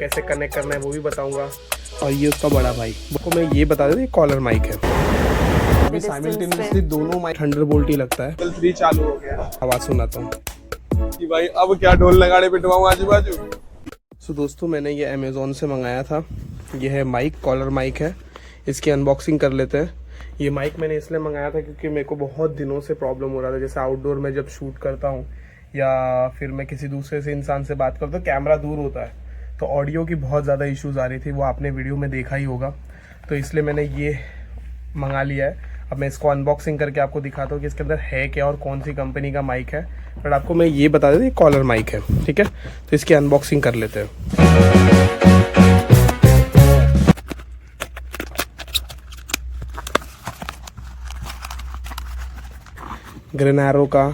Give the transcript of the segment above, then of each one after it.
कैसे कनेक्ट करना है वो भी बताऊंगा। और ये उसका बड़ा भाई, को मैं ये बता देता, कॉलर माइक है। अभी साइमल्टेनियसली दोनों माइक 100 वोल्ट ही लगता है। 3 चालू हो गया, आवाज सुनाता हूँ कि भाई अब क्या ढोल नगाड़े पिटवाऊं आजू बाजू। सो दोस्तों, मैंने ये अमेज़ॉन से मंगाया था। ये है माइक, कॉलर माइक है। इसकी अनबॉक्सिंग कर लेते हैं। ये माइक मैंने इसलिए मंगाया था क्योंकि मेरे को बहुत दिनों से प्रॉब्लम हो रहा था। जैसे आउटडोर में जब शूट करता हूँ या फिर मैं किसी दूसरे से इंसान से बात करता हूँ, कैमरा दूर होता है तो ऑडियो की बहुत ज़्यादा इश्यूज आ रही थी। वो आपने वीडियो में देखा ही होगा, तो इसलिए मैंने ये मंगा लिया है। अब मैं इसको अनबॉक्सिंग करके आपको दिखाता हूँ कि इसके अंदर है क्या और कौन सी कंपनी का माइक है। बट आपको मैं ये बता देता, ये कॉलर माइक है, ठीक है। तो इसकी अनबॉक्सिंग कर लेते हैं। ग्रेनारो का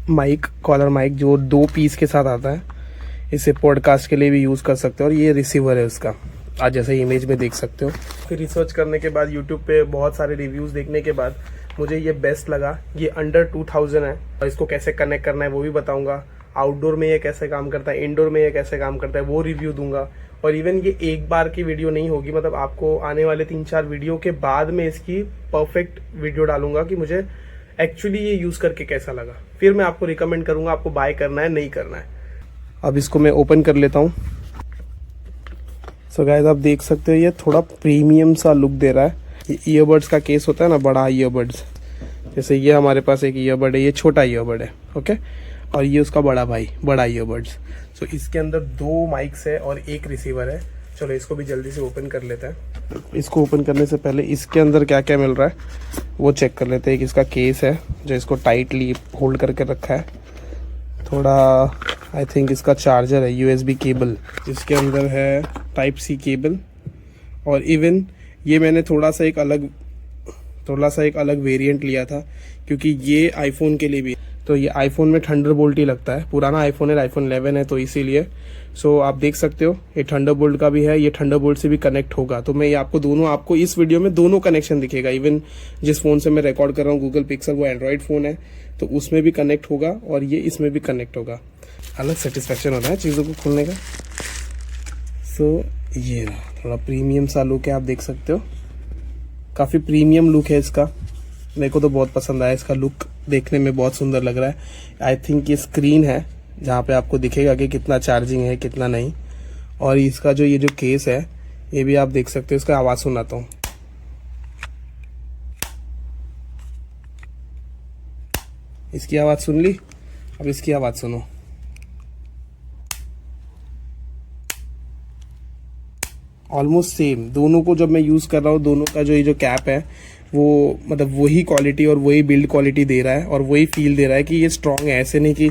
माइक, कॉलर माइक, जो 2 पीस के साथ आता है। इसे पॉडकास्ट के लिए भी यूज़ कर सकते हो। और ये रिसीवर है उसका, आज जैसे इमेज में देख सकते हो। फिर रिसर्च करने के बाद, यूट्यूब पे बहुत सारे रिव्यूज़ देखने के बाद मुझे ये बेस्ट लगा। ये अंडर 2000 है और इसको कैसे कनेक्ट करना है वो भी बताऊंगा। आउटडोर में ये कैसे काम करता है, इंडोर में ये कैसे काम करता है वो रिव्यू दूंगा। और इवन ये एक बार की वीडियो नहीं होगी, मतलब आपको आने वाले 3-4 वीडियो के बाद में इसकी परफेक्ट वीडियो डालूंगा कि मुझे एक्चुअली ये यूज़ करके कैसा लगा। फिर मैं आपको रिकमेंड करूंगा आपको बाय करना है नहीं करना है। अब इसको मैं ओपन कर लेता हूँ। सो गाइस, आप देख सकते हो ये थोड़ा प्रीमियम सा लुक दे रहा है। ये ईयरबड्स का केस होता है ना, बड़ा ईयरबड्स, जैसे ये हमारे पास एक ईयरबड है, ये छोटा ईयरबड है, ओके। और ये उसका बड़ा भाई, बड़ा ईयरबड्स। सो इसके अंदर 2 माइक्स है और 1 रिसीवर है। चलो इसको भी जल्दी से ओपन कर लेते हैं। इसको ओपन करने से पहले इसके अंदर क्या क्या मिल रहा है वो चेक कर लेते हैं। कि इसका केस है जो इसको टाइटली होल्ड करके रखा है। थोड़ा आई थिंक इसका चार्जर है, USB केबल। इसके अंदर है टाइप C केबल। और इवन ये मैंने थोड़ा सा एक अलग वेरिएंट लिया था क्योंकि ये आईफोन के लिए भी, तो ये आईफोन में थंडरबोल्ट ही लगता है। पुराना आईफोन है, आईफोन 11 है, तो इसीलिए। सो आप देख सकते हो ये थंडरबोल्ट का भी है, ये थंडरबोल्ट से भी कनेक्ट होगा। तो मैं ये आपको इस वीडियो में दोनों कनेक्शन दिखेगा। इवन जिस फ़ोन से मैं रिकॉर्ड कर रहा हूँ, गूगल पिक्सल, वो एंड्रॉयड फ़ोन है, तो उसमें भी कनेक्ट होगा और ये इसमें भी कनेक्ट होगा। अलग सेटिस्फेक्शन होता है चीज़ों को खोलने का। सो ये रहा, थोड़ा प्रीमियम सा लुक है, आप देख सकते हो। काफ़ी प्रीमियम लुक है इसका, मेरे को तो बहुत पसंद आया। इसका लुक देखने में बहुत सुंदर लग रहा है। आई थिंक ये स्क्रीन है जहाँ पे आपको दिखेगा कि कितना चार्जिंग है कितना नहीं। और इसका ये जो केस है ये भी आप देख सकते हो। इसका आवाज़ सुनाता हूँ। इसकी आवाज़ सुन ली, अब इसकी आवाज़ सुनो। Almost same. दोनों को जब मैं यूज़ कर रहा हूँ, दोनों का ये जो कैप है वो मतलब वही क्वालिटी और वही बिल्ड क्वालिटी दे रहा है और वही फील दे रहा है कि ये स्ट्रॉन्ग है। ऐसे नहीं कि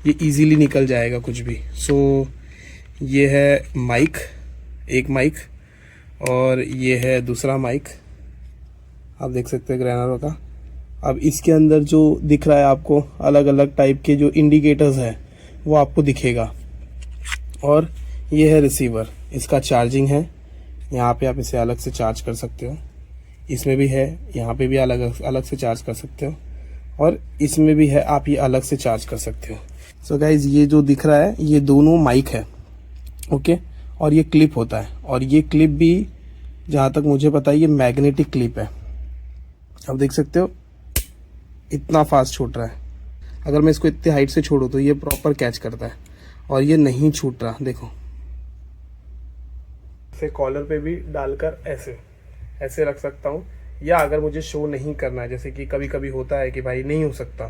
ये इजीली निकल जाएगा कुछ भी। सो ये है माइक, एक माइक, और ये है दूसरा माइक, आप देख सकते हैं ग्रेनारो का। अब इसके अंदर जो दिख रहा है आपको, अलग अलग टाइप के जो इंडिकेटर्स है वो आपको दिखेगा। और ये है रिसीवर, इसका चार्जिंग है। यहाँ पे आप इसे अलग से चार्ज कर सकते हो। इसमें भी है, यहाँ पे भी अलग से चार्ज कर सकते हो। और इसमें भी है, आप ये अलग से चार्ज कर सकते हो। सो गाइज, ये जो दिख रहा है ये दोनों माइक है, ओके। और ये क्लिप होता है, और ये क्लिप भी जहाँ तक मुझे पता है ये मैग्नेटिक क्लिप है। आप देख सकते हो इतना फास्ट छूट रहा है। अगर मैं इसको इतनी हाइट से छोड़ूँ तो ये प्रॉपर कैच करता है और ये नहीं छूट रहा, देखो। इसे कॉलर पे भी डालकर ऐसे रख सकता हूँ। या अगर मुझे शो नहीं करना है, जैसे कि कभी कभी होता है कि भाई नहीं हो सकता,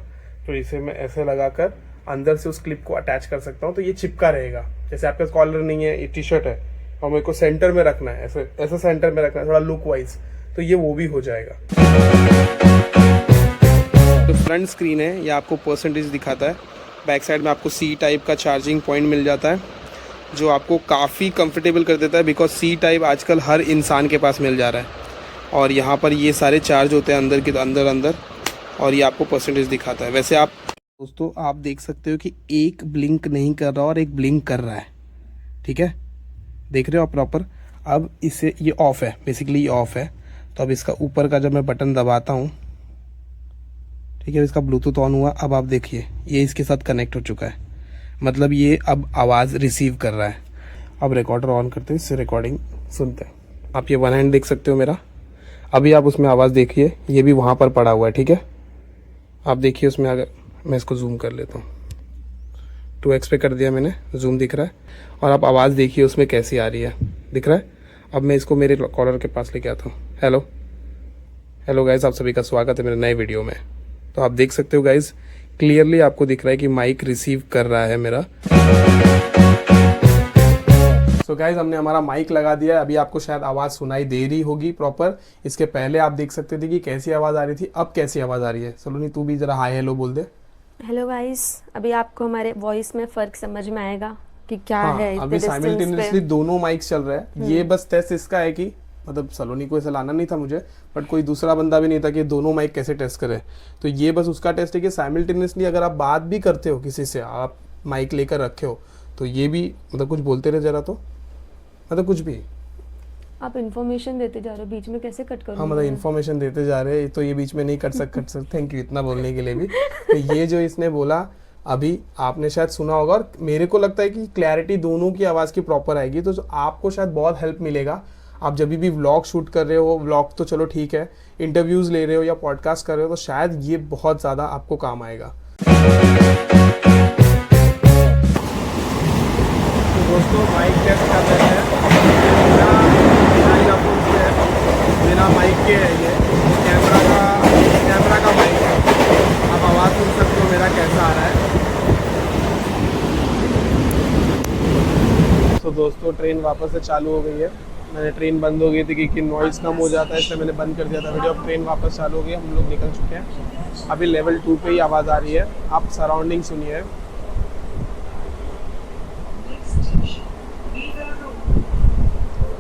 तो इसे मैं ऐसे लगाकर अंदर से उस क्लिप को अटैच कर सकता हूँ, तो ये चिपका रहेगा। जैसे आपके पास कॉलर नहीं है, ये टी-शर्ट है और मेरे को सेंटर में रखना है, ऐसे सेंटर में रखना है थोड़ा लुक वाइज, तो ये वो भी हो जाएगा। तो फ्रंट स्क्रीन है, ये आपको परसेंटेज दिखाता है। बैक साइड में आपको C टाइप का चार्जिंग पॉइंट मिल जाता है जो आपको काफ़ी कंफर्टेबल कर देता है, बिकॉज C टाइप आजकल हर इंसान के पास मिल जा रहा है। और यहाँ पर ये सारे चार्ज होते हैं अंदर के अंदर, और ये आपको परसेंटेज दिखाता है। वैसे आप दोस्तों आप देख सकते हो कि एक ब्लिंक नहीं कर रहा और एक ब्लिंक कर रहा है, ठीक है, देख रहे हो आप प्रॉपर। अब इसे ये ऑफ है, बेसिकली ये ऑफ है। तो अब इसका ऊपर का जब मैं बटन दबाता हूँ, ठीक है, इसका ब्लूटूथ ऑन हुआ। अब आप देखिए ये इसके साथ कनेक्ट हो चुका है, मतलब ये अब आवाज़ रिसीव कर रहा है। अब रिकॉर्डर ऑन करते हैं, इससे रिकॉर्डिंग सुनते हैं। आप ये वन हैंड देख सकते हो मेरा। अभी आप उसमें आवाज़ देखिए, ये भी वहाँ पर पड़ा हुआ है, ठीक है। आप देखिए उसमें, अगर मैं इसको जूम कर लेता हूँ, 2x पे कर दिया मैंने, जूम दिख रहा है। और आप आवाज़ देखिए उसमें कैसी आ रही है, दिख रहा है। अब मैं इसको मेरे कॉलर के पास लेके आता हूँ। हेलो हेलो गाइस, आप सभी का स्वागत है मेरे नए वीडियो में। तो आप देख सकते हो गाइस, क्लियरली आपको दिख रहा है कि माइक रिसीव कर रहा है मेरा। सो गाइस, हमने हमारा माइक लगा दिया है। अभी आपको शायद आवाज़ सुनाई दे रही होगी प्रॉपर। इसके पहले आप देख सकते थे कि कैसी आवाज़ आ रही थी, अब कैसी आवाज़ आ रही है। सलोनी तू भी ज़रा हाय हेलो बोल दे। हेलो गाइस, अभी आपको हमारे वॉइस में फ़र्क समझ में आएगा कि क्या है इतने अभी डिस्टेंस साइमल्टेनियसली पे। दोनों माइक्स चल रहे हैं। ये बस टेस्ट इसका है कि मतलब सलोनी को ऐसा लाना नहीं था मुझे, बट कोई दूसरा बंदा भी नहीं था कि दोनों माइक कैसे टेस्ट करे। तो ये बस उसका टेस्ट है कि साइमल्टेनियसली अगर आप बात भी करते हो किसी से, आप माइक लेकर रखे हो, तो ये भी मतलब कुछ बोलते रहे जरा, तो मतलब कुछ भी आप इन्फॉर्मेशन देते जा रहे हो, बीच में कैसे कट करूँ? हाँ, मतलब इन्फॉर्मेशन देते जा रहे हैं, तो ये बीच में नहीं कर सकते। थैंक यू इतना बोलने के लिए भी। तो ये जो इसने बोला अभी आपने शायद सुना होगा, और मेरे को लगता है कि क्लैरिटी दोनों की आवाज़ की प्रॉपर आएगी, तो आपको शायद बहुत हेल्प मिलेगा। आप जब भी व्लॉग शूट कर रहे हो, व्लॉग तो चलो ठीक है, इंटरव्यूज़ ले रहे हो या पॉडकास्ट कर रहे हो, तो शायद ये बहुत ज़्यादा आपको काम आएगा। तो दोस्तों, माइक टेस्ट कर रहे हैं, बिना माइक के है ये, कैमरा का माइक है। आप आवाज़ सुन सकते हो मेरा कैसा आ रहा है। तो दोस्तों, ट्रेन वापस से चालू हो गई है। मैंने ट्रेन बंद हो गई थी क्योंकि नॉइज़ कम हो जाता है, इसलिए मैंने बंद कर दिया था वीडियो। अब ट्रेन वापस चालू हो गई, हम लोग निकल चुके हैं। अभी लेवल 2 पे ही आवाज़ आ रही है, आप सराउंडिंग सुनिए।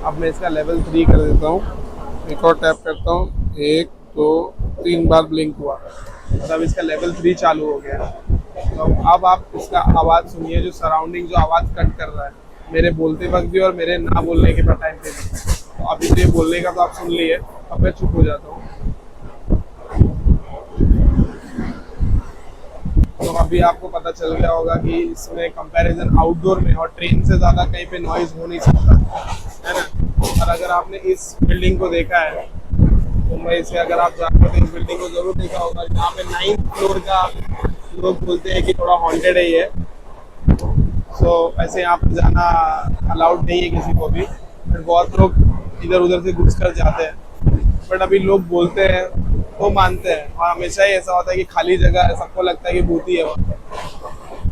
अब मैं इसका लेवल 3 कर देता हूँ, एक और टैप करता हूँ, 1 2 3 बार ब्लिंक हुआ, मतलब इसका लेवल 3 चालू हो गया। तो अब आप इसका आवाज़ सुनिए, जो सराउंडिंग जो आवाज़ कट कर रहा है मेरे बोलते वक्त भी और मेरे ना बोलने के टाइम पे भी। तो अभी तो ये बोलने का तो आप सुन लिए, अब मैं चुप हो जाता हूँ। तो अभी आपको पता चल गया होगा कि इसमें कंपैरिजन आउटडोर में और ट्रेन से ज़्यादा कहीं पे नॉइज़ हो नहीं सकता है ना। और अगर आपने इस बिल्डिंग को देखा है मुंबई से, अगर आप जाकर तो इस बिल्डिंग को ज़रूर देखा होगा, जहाँ पे 9th फ्लोर का लोग बोलते हैं कि थोड़ा हॉन्टेड है ये। सो ऐसे यहाँ पर जाना अलाउड नहीं है किसी को भी, बट बहुत लोग इधर उधर से घुस कर जाते हैं। बट अभी लोग बोलते हैं वो मानते हैं, और हमेशा ही ऐसा होता है कि खाली जगह है, सबको लगता है कि भूती है वहाँ।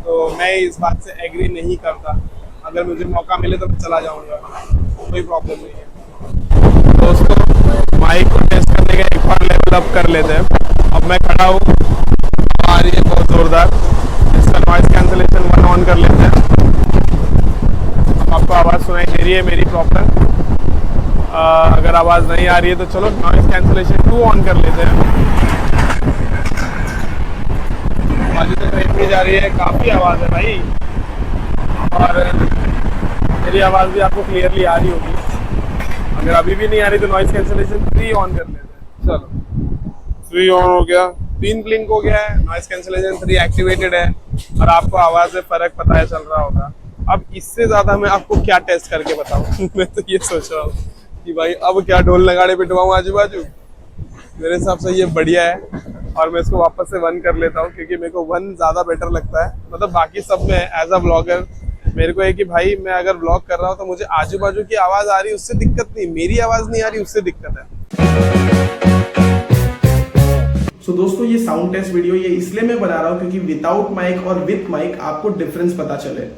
तो मैं इस बात से एग्री नहीं करता। अगर मुझे मौका मिले तो मैं चला जाऊँगा, कोई प्रॉब्लम नहीं है। दोस्तों, माइक को टेस्ट करने का एक बार लेवल अप कर लेते हैं। अब मैं खड़ा हूँ, आ रही है बहुत ज़ोरदार। इसका नॉइज़ कैंसलेशन 1 ऑन कर लेते हैं। अब आपको आवाज़ सुनाई दे रही है मेरी प्रॉपर। अगर आवाज़ नहीं आ रही है तो चलो नॉइज़ कैंसलेशन 2 ऑन कर लेते हैं। आवाज़ तो ट्रेन भी जा रही है, काफ़ी आवाज़ है भाई, और मेरी आवाज़ भी आपको क्लियरली आ रही होगी। अगर अभी भी नहीं आ रही तो नॉइज़ कैंसलेशन 3 ऑन कर लेते हैं। चलो 3 ऑन हो गया, 3 ब्लिंक हो गया है, नॉइज़ कैंसलेशन 3 एक्टिवेटेड है, और आपको आवाज़ से फ़र्क पता चल रहा होगा। अब इससे ज़्यादा मैं आपको क्या टेस्ट करके बताऊँ। मैं तो ये सोच रहा हूँ कि भाई अब क्या ढोल नगाड़े पिटवाऊँ आजू बाजू। मेरे हिसाब से ये बढ़िया है, और मैं इसको वापस से 1 कर लेता हूँ, क्योंकि मेरे को 1 ज़्यादा बेटर लगता है। मतलब बाकी सब में एज अ व्लॉगर मेरे को है कि भाई मैं अगर व्लॉग कर रहा हूँ तो मुझे आजू बाजू की आवाज़ आ रही है उससे दिक्कत नहीं, मेरी आवाज़ नहीं आ रही उससे दिक्कत है। सो दोस्तों, ये साउंड टेस्ट वीडियो ये इसलिए मैं बना रहा हूँ क्योंकि विदाउट माइक और विथ माइक आपको डिफरेंस पता चले।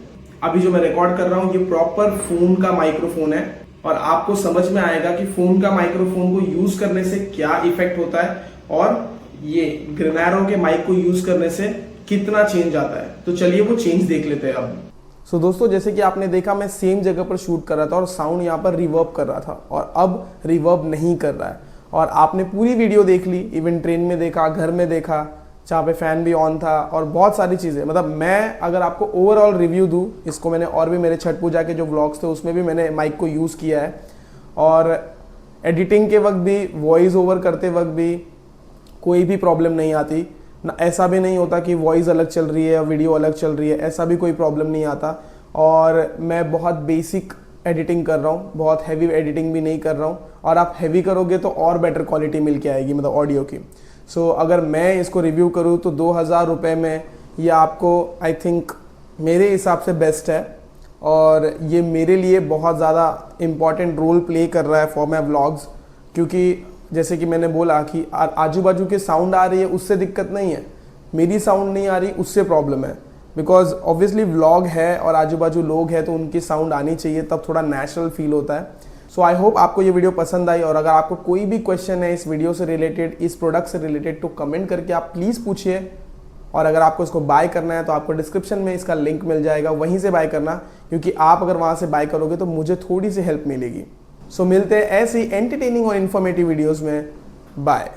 अभी जो मैं रिकॉर्ड कर रहा हूँ ये प्रॉपर फोन का माइक्रोफोन है, और आपको समझ में आएगा कि फोन का माइक्रोफोन को यूज करने से क्या इफेक्ट होता है, और ये ग्रेनारो के माइक को यूज करने से कितना चेंज आता है। तो चलिए वो चेंज देख लेते हैं अब। सो दोस्तों, जैसे कि आपने देखा मैं सेम जगह पर शूट कर रहा था और साउंड यहाँ पर रिवर्ब कर रहा था, और अब रिवर्ब नहीं कर रहा है। और आपने पूरी वीडियो देख ली, इवन ट्रेन में देखा, घर में देखा, जहाँ पे फैन भी ऑन था, और बहुत सारी चीज़ें। मतलब मैं अगर आपको ओवरऑल रिव्यू दूँ इसको, मैंने और भी मेरे छठ पूजा के जो व्लॉग्स थे उसमें भी मैंने माइक को यूज़ किया है, और एडिटिंग के वक्त भी, वॉइस ओवर करते वक्त भी कोई भी प्रॉब्लम नहीं आती ना। ऐसा भी नहीं होता कि वॉइस अलग चल रही है या वीडियो अलग चल रही है, ऐसा भी कोई प्रॉब्लम नहीं आता। और मैं बहुत बेसिक एडिटिंग कर रहा हूँ, बहुत हैवी एडिटिंग भी नहीं कर रहा हूँ। और आप हैवी करोगे तो और बेटर क्वालिटी मिल के आएगी, मतलब ऑडियो की। सो अगर मैं इसको रिव्यू करूँ तो 2000 रुपये में ये आपको आई थिंक मेरे हिसाब से बेस्ट है। और ये मेरे लिए बहुत ज़्यादा इम्पॉर्टेंट रोल प्ले कर रहा है फॉर माई व्लॉग्स, क्योंकि जैसे कि मैंने बोला कि आजू बाजू के साउंड आ रही है उससे दिक्कत नहीं है, मेरी साउंड नहीं आ रही उससे प्रॉब्लम है। बिकॉज ऑब्वियसली व्लॉग है और आजू बाजू लोग हैं तो उनकी साउंड आनी चाहिए, तब थोड़ा नेचुरल फील होता है। सो आई होप आपको ये वीडियो पसंद आई, और अगर आपको कोई भी क्वेश्चन है इस वीडियो से रिलेटेड, इस प्रोडक्ट से रिलेटेड, तो कमेंट करके आप प्लीज़ पूछिए। और अगर आपको इसको बाय करना है तो आपको डिस्क्रिप्शन में इसका लिंक मिल जाएगा, वहीं से बाय करना, क्योंकि आप अगर वहाँ से बाय करोगे तो मुझे थोड़ी सी हेल्प मिलेगी। सो मिलते हैं ऐसी एंटरटेनिंग और इन्फॉर्मेटिव वीडियोज़ में। बाय।